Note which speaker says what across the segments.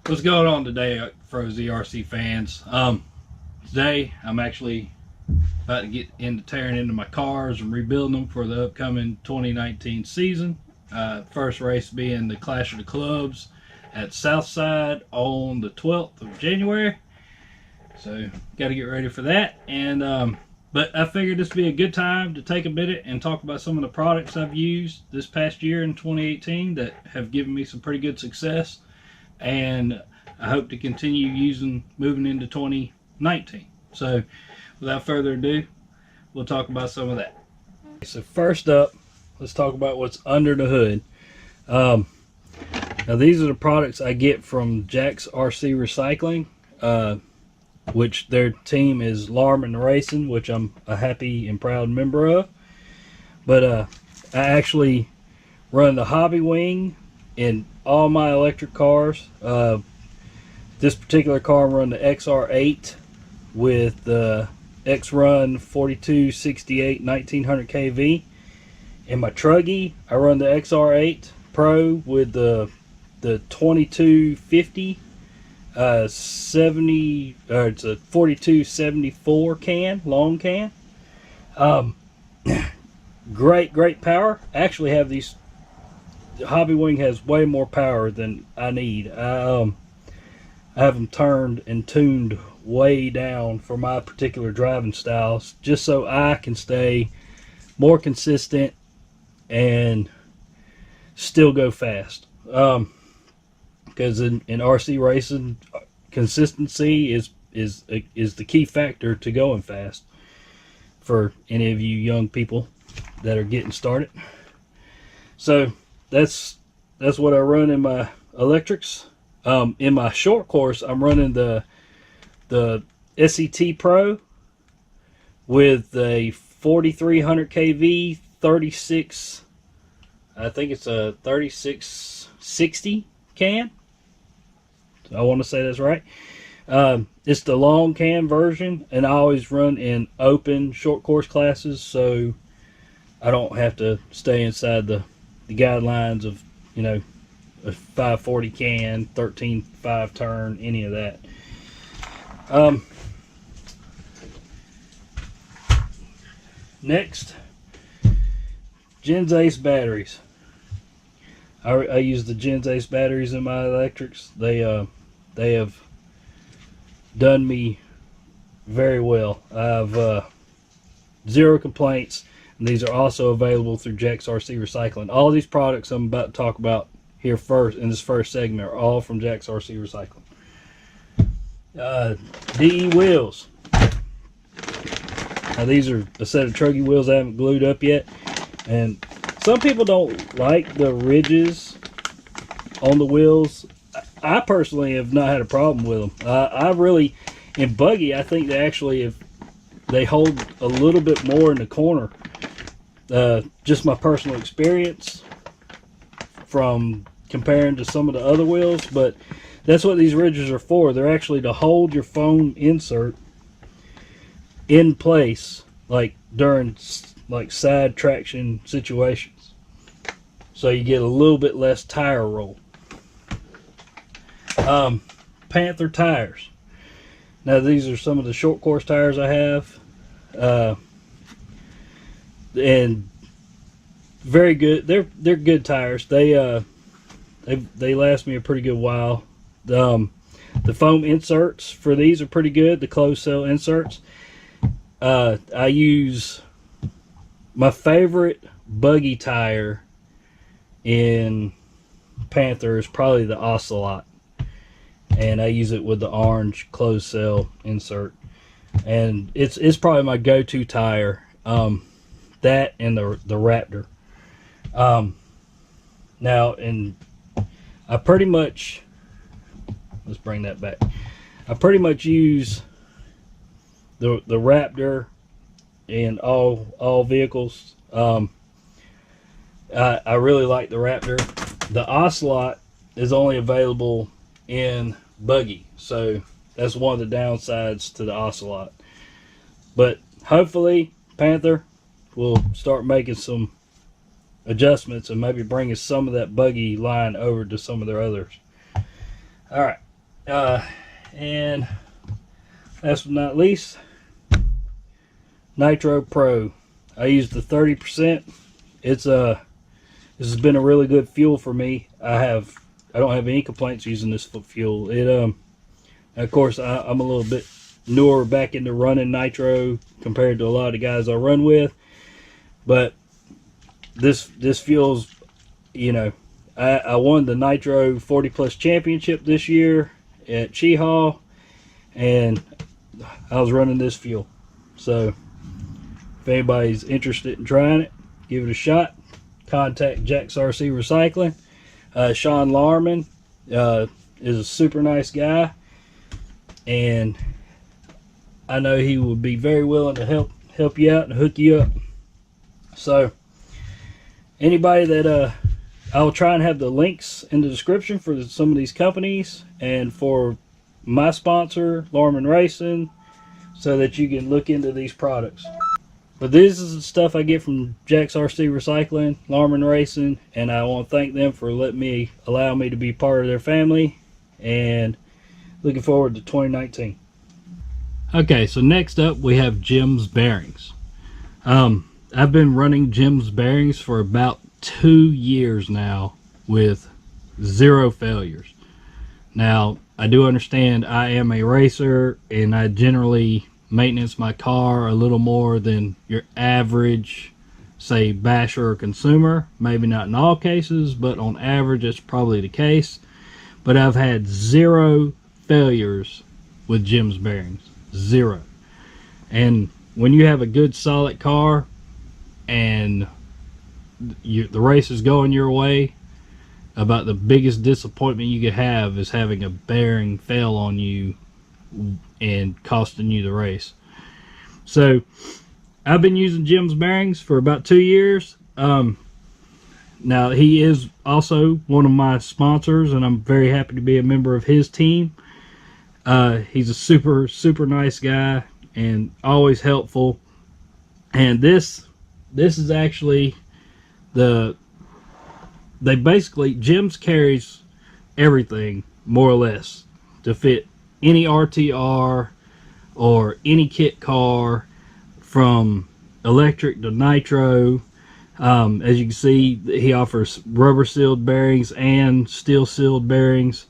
Speaker 1: What's going on today, for ZRC fans? Today I'm actually about to get into tearing into my cars and rebuilding them for the upcoming 2019 season. First race being the Clash of the Clubs at Southside on the 12th of January. So got to get ready for that. And but I figured this would be a good time to take a minute and talk about some of the products I've used this past year in 2018 that have given me some pretty good success, and I hope to continue using moving into 2019. So without further ado, we'll talk about some of that. So first up, let's talk about what's under the hood. Now these are the products I get from Jack's RC Recycling, which their team is LARMOND Racing, which I'm a happy and proud member of. But I actually run the hobby wing in all my electric cars. This particular car, I'm running the XR8 with the X-Run 4268 1900 kV. In my Truggy, I run the XR8 Pro with the 2250 70, it's a 4274 can, long can. Great power. I actually have these. The Hobby Wing has way more power than I need. I have them turned and tuned way down for my particular driving styles, just so I can stay more consistent and still go fast. Because in RC racing, consistency is the key factor to going fast for any of you young people that are getting started. So that's what I run in my electrics. In my short course, I'm running the SET Pro with a 4300 kV 36. I think it's a 3660 can. I want to say that's right. It's the long can version, and I always run in open short course classes, so I don't have to stay inside the guidelines of, you know, a 540 can, 13.5 turn, any of that. Next, Gens Ace batteries. I use the Gens Ace batteries in my electrics. They have done me very well. I have zero complaints, and these are also available through Jack's RC Recycling. All these products I'm about to talk about here first in this first segment are all from Jack's RC Recycling. DE wheels. Now these are a set of Truggy wheels I haven't glued up yet, and some people don't like the ridges on the wheels. I personally have not had a problem with them. I really, in buggy, I think they hold a little bit more in the corner. Just my personal experience from comparing to some of the other wheels, but that's what these ridges are for. They're actually to hold your foam insert in place, like during like side traction situations, so you get a little bit less tire roll. Panther tires. Now these are some of the short course tires I have, and very good. They're good tires. They last me a pretty good while. The foam inserts for these are pretty good. The closed cell inserts. I use my favorite buggy tire in Panther is probably the Ocelot, and I use it with the orange closed cell insert, and it's probably my go-to tire. That and the Raptor. Now, and I pretty much, let's bring that back. I pretty much use the Raptor in all vehicles. I really like the Raptor. The Ocelot is only available in buggy, so that's one of the downsides to the Ocelot. But hopefully Panther will start making some adjustments and maybe bringing some of that buggy line over to some of their others. All right, And last but not least, Nitro Pro. I used the 30%. This has been a really good fuel for me. I don't have any complaints using this fuel. Of course, I'm a little bit newer back into running nitro compared to a lot of the guys I run with, but this fuel's, I won the Nitro 40 Plus Championship this year at Chi-Hall, and I was running this fuel. So if anybody's interested in trying it, give it a shot. Contact Jack's RC Recycling. Sean Larmond is a super nice guy, and I know he would be very willing to help you out and hook you up. So anybody that I'll try and have the links in the description for some of these companies and for my sponsor, LARMOND Racing, so that you can look into these products. But this is the stuff I get from Jack's RC Recycling, LARMOND Racing, and I want to thank them for allowing me to be part of their family, and looking forward to 2019. Okay, so next up we have Jim's Bearings. I've been running Jim's Bearings for about 2 years now with 0 failures. Now, I do understand I am a racer, and I generally maintenance my car a little more than your average, say, basher or consumer. Maybe not in all cases, but on average it's probably the case. But I've had 0 failures with Jim's Bearings. 0. And when you have a good solid car and the race is going your way, about the biggest disappointment you could have is having a bearing fail on you and costing you the race. So I've been using Jim's Bearings for about 2 years. Now he is also one of my sponsors, and I'm very happy to be a member of his team. He's a super nice guy and always helpful. And this is actually Jim's carries everything more or less to fit any RTR or any kit car, from electric to nitro. As you can see, he offers rubber sealed bearings and steel sealed bearings,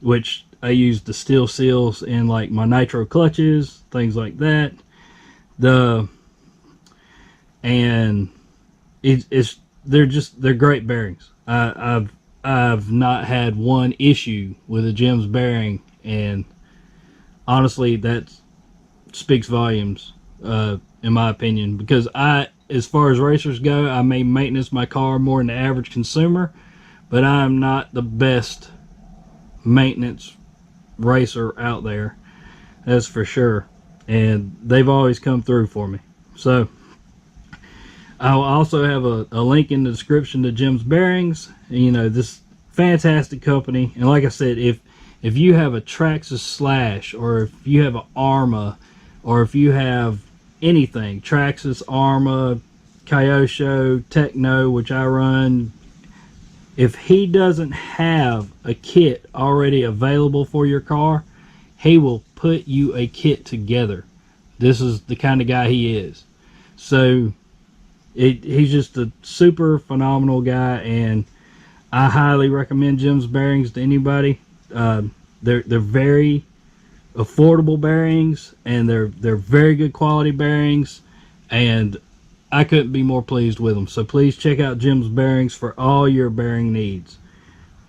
Speaker 1: which I use the steel seals in like my nitro clutches, things like that. They're great bearings. I've not had one issue with a Jim's bearing, and honestly, that speaks volumes, in my opinion, because as far as racers go, I may maintenance my car more than the average consumer, but I'm not the best maintenance racer out there, that's for sure. And they've always come through for me. So I'll also have a link in the description to Jim's Bearings. This fantastic company. And like I said, if you have a Traxxas Slash, or if you have an Arma, or if you have anything, Traxxas, Arma, Kyosho, Techno, which I run, if he doesn't have a kit already available for your car, he will put you a kit together. This is the kind of guy he is. So he's just a super phenomenal guy, and I highly recommend Jim's Bearings to anybody. They're very affordable bearings, and they're very good quality bearings, and I couldn't be more pleased with them. So please check out Jim's Bearings for all your bearing needs.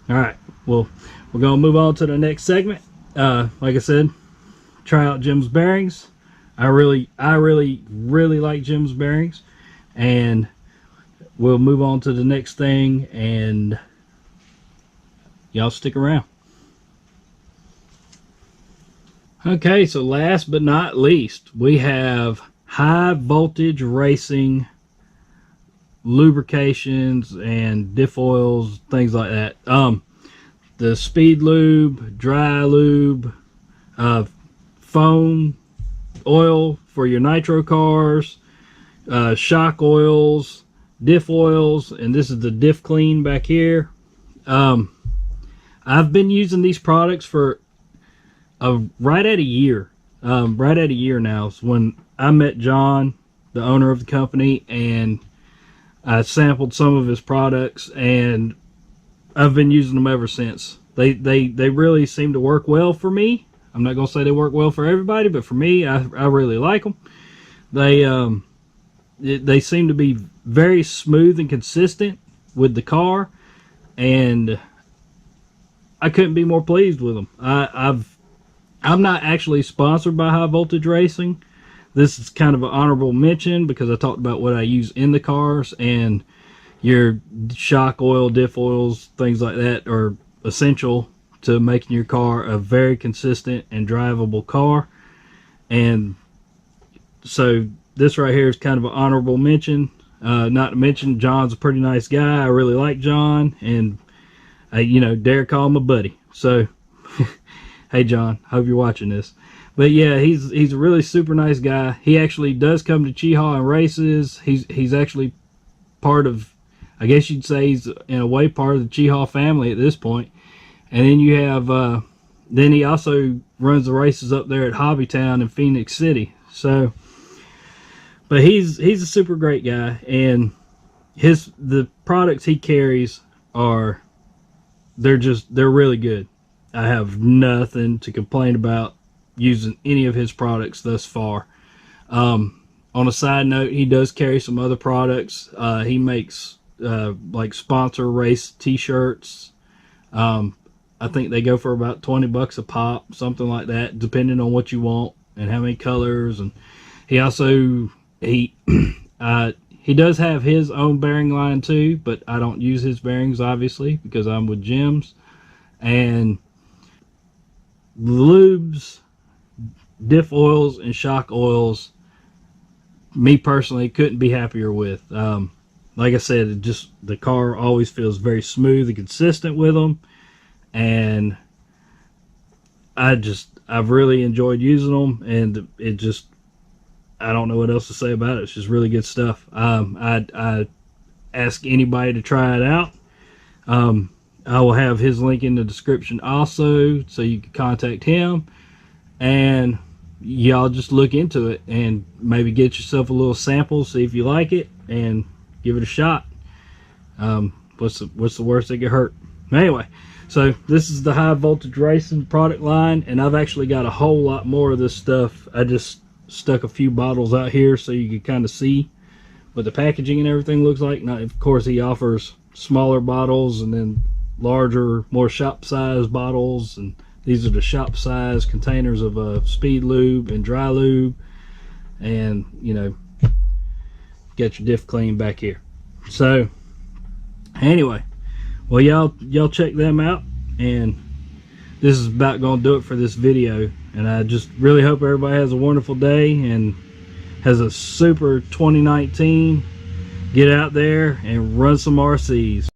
Speaker 1: Alright, well, we're going to move on to the next segment. Like I said, try out Jim's Bearings. I really like Jim's Bearings, and we'll move on to the next thing, and y'all stick around. Okay, so last but not least, we have high voltage racing lubrications and diff oils, things like that. The speed lube, dry lube, foam oil for your nitro cars, shock oils, diff oils, and this is the diff clean back here. I've been using these products for right at a year. Right at a year now is when I met John, the owner of the company, and I sampled some of his products, and I've been using them ever since. They really seem to work well for me. I'm not gonna say they work well for everybody, but for me, I really like them. They seem to be very smooth and consistent with the car, and I couldn't be more pleased with them. I'm not actually sponsored by High Voltage Racing. This is kind of an honorable mention because I talked about what I use in the cars, and your shock oil, diff oils, things like that are essential to making your car a very consistent and drivable car. And so this right here is kind of an honorable mention. Not to mention John's a pretty nice guy. I really like John, and I, dare call him a buddy. So hey John, hope you're watching this. But yeah, he's a really super nice guy. He actually does come to Cheehaw and races. He's actually part of, I guess you'd say he's in a way part of the Cheehaw family at this point. And then you have, then he also runs the races up there at Hobbytown in Phoenix City. So, but he's a super great guy, and the products he carries they're really good. I have nothing to complain about using any of his products thus far. On a side note, he does carry some other products. He makes like sponsor race t-shirts. I think they go for about $20 a pop, something like that, depending on what you want and how many colors. And he also he does have his own bearing line too, but I don't use his bearings obviously because I'm with Jim's. And lubes, diff oils, and shock oils, me personally couldn't be happier with. Like I said, the car always feels very smooth and consistent with them, and I've really enjoyed using them, and I don't know what else to say about it. It's just really good stuff. I ask anybody to try it out. I will have his link in the description also, so you can contact him, and y'all just look into it and maybe get yourself a little sample, see if you like it, and give it a shot. What's the worst that could hurt? Anyway, so this is the High Voltage Racing product line, and I've actually got a whole lot more of this stuff. I just stuck a few bottles out here so you can kind of see what the packaging and everything looks like. Now, of course, he offers smaller bottles and then larger, more shop size bottles, and these are the shop size containers of speed lube and dry lube, and get your diff clean back here. So anyway, well, y'all check them out, and this is about gonna do it for this video. And I just really hope everybody has a wonderful day and has a super 2019. Get out there and run some RCs.